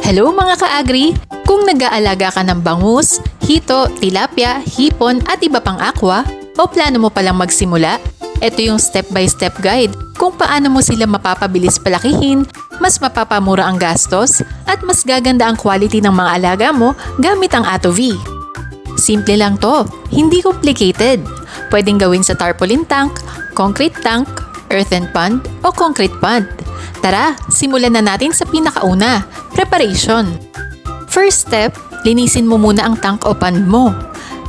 Hello mga ka-agri! Kung nag-aalaga ka ng bangus, hito, tilapia, hipon at iba pang aqua, o plano mo palang magsimula, ito yung step-by-step guide kung paano mo sila mapapabilis palakihin, mas mapapamura ang gastos, at mas gaganda ang quality ng mga alaga mo gamit ang AtoV. Simple lang to, hindi complicated. Pwedeng gawin sa tarpaulin tank, concrete tank, earthen pond, o concrete pond. Tara, simulan na natin sa pinakauna, preparation. First step, linisin mo muna ang tank o pond mo.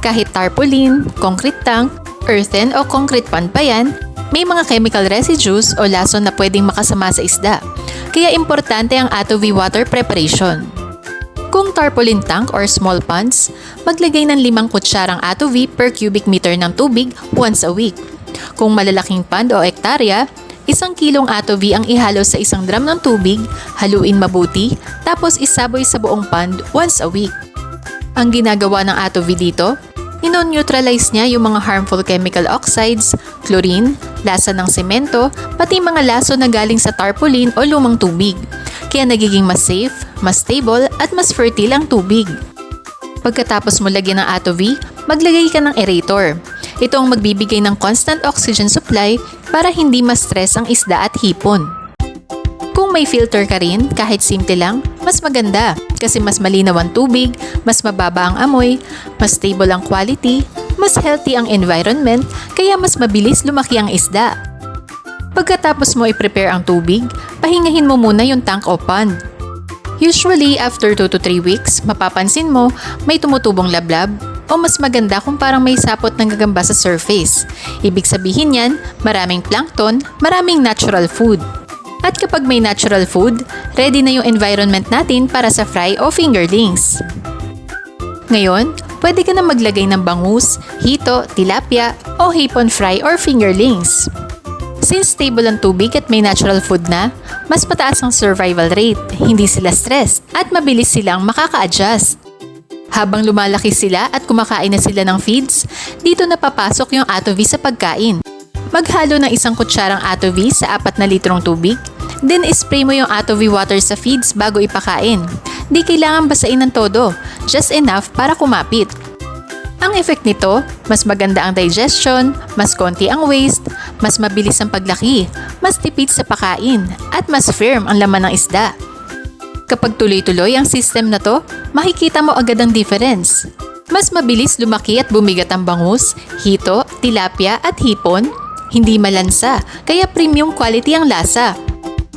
Kahit tarpaulin, concrete tank, earthen o concrete pond pa yan, may mga chemical residues o lason na pwedeng makasama sa isda. Kaya importante ang AtoV water preparation. Kung tarpaulin tank or small ponds, maglagay ng 5 kutsyarang AtoV per cubic meter ng tubig once a week. Kung malalaking pond o hektarya, 1 kilong AtoV ang ihalo sa 1 drum ng tubig, haluin mabuti, tapos isaboy sa buong pond once a week. Ang ginagawa ng AtoV dito, ino-neutralize niya yung mga harmful chemical oxides, chlorine, lasa ng semento, pati mga laso na galing sa tarpaulin o lumang tubig. Kaya nagiging mas safe, mas stable at mas fertile ang tubig. Pagkatapos mo lagyan ng AtoV, maglagay ka ng aerator. Ito ang magbibigay ng constant oxygen supply para hindi ma-stress ang isda at hipon. Kung may filter ka rin, kahit simple lang, mas maganda kasi mas malinaw ang tubig, mas mababa ang amoy, mas stable ang quality, mas healthy ang environment, kaya mas mabilis lumaki ang isda. Pagkatapos mo i-prepare ang tubig, pahingahin mo muna yung tank o pond. Usually, after 2 to 3 weeks, mapapansin mo may tumutubong lablab o mas maganda kung parang may sapot ng gagamba sa surface. Ibig sabihin yan, maraming plankton, maraming natural food. At kapag may natural food, ready na yung environment natin para sa fry o fingerlings. Ngayon, pwede ka na maglagay ng bangus, hito, tilapia o hipon fry or fingerlings. Since stable ang tubig at may natural food na, mas mataas ang survival rate, hindi sila stressed at mabilis silang makaka-adjust. Habang lumalaki sila at kumakain na sila ng feeds, dito na papasok yung AtoV sa pagkain. Maghalo ng 1 kutsyarang AtoV sa 4 na litrong tubig, then spray mo yung AtoV water sa feeds bago ipakain. Di kailangan basain ng todo, just enough para kumapit. Ang effect nito, mas maganda ang digestion, mas konti ang waste, mas mabilis ang paglaki, mas tipid sa pakain, at mas firm ang laman ng isda. Kapag tuloy-tuloy ang system na to, makikita mo agad ang difference. Mas mabilis lumaki at bumigat ang bangus, hito, tilapia at hipon, hindi malansa, kaya premium quality ang lasa.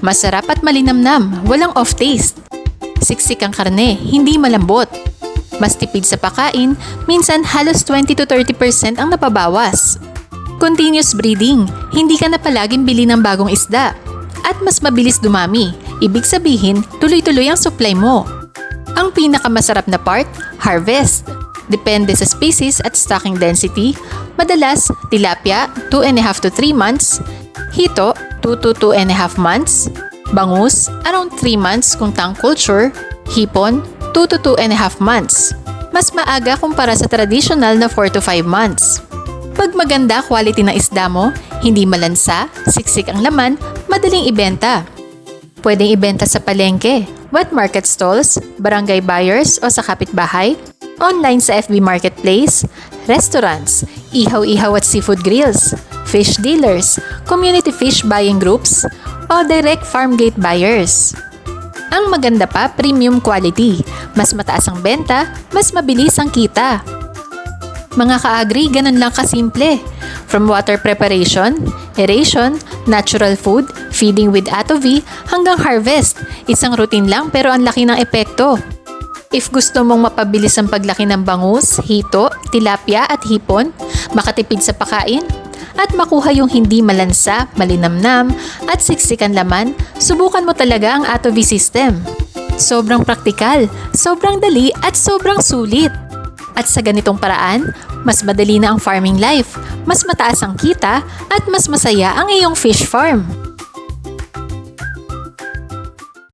Masarap at malinamnam, walang off-taste. Siksik ang karne, hindi malambot. Mas tipid sa pakain, minsan halos 20 to 30% ang napabawas. Continuous breeding, hindi ka na palaging bili ng bagong isda. At mas mabilis dumami, ibig sabihin tuloy-tuloy ang supply mo. Ang pinakamasarap na part, harvest. Depende sa species at stocking density, madalas tilapia 2.5 to 3 months, hito 2 to 2.5 months, bangus around 3 months kung tank culture, hipon 2 to 2.5 months. Mas maaga kumpara sa traditional na 4 to 5 months. Pag maganda quality ng isda mo, hindi malansa, siksik ang laman, madaling ibenta. Pwedeng ibenta sa palengke, wet market stalls, barangay buyers o sa kapitbahay, online sa FB Marketplace, restaurants, ihaw-ihaw at seafood grills, fish dealers, community fish buying groups, o direct farm gate buyers. Ang maganda pa, premium quality. Mas mataas ang benta, mas mabilis ang kita. Mga ka-agri, ganun lang kasimple. From water preparation, aeration, natural food, feeding with AtoV, hanggang harvest. Isang routine lang pero ang laki ng epekto. If gusto mong mapabilis ang paglaki ng bangus, hito, tilapia at hipon, makatipid sa pakain, at makuha yung hindi malansa, malinamnam, at siksikan laman, subukan mo talaga ang AtoV system. Sobrang praktikal, sobrang dali at sobrang sulit. At sa ganitong paraan, mas madali na ang farming life, mas mataas ang kita, at mas masaya ang iyong fish farm.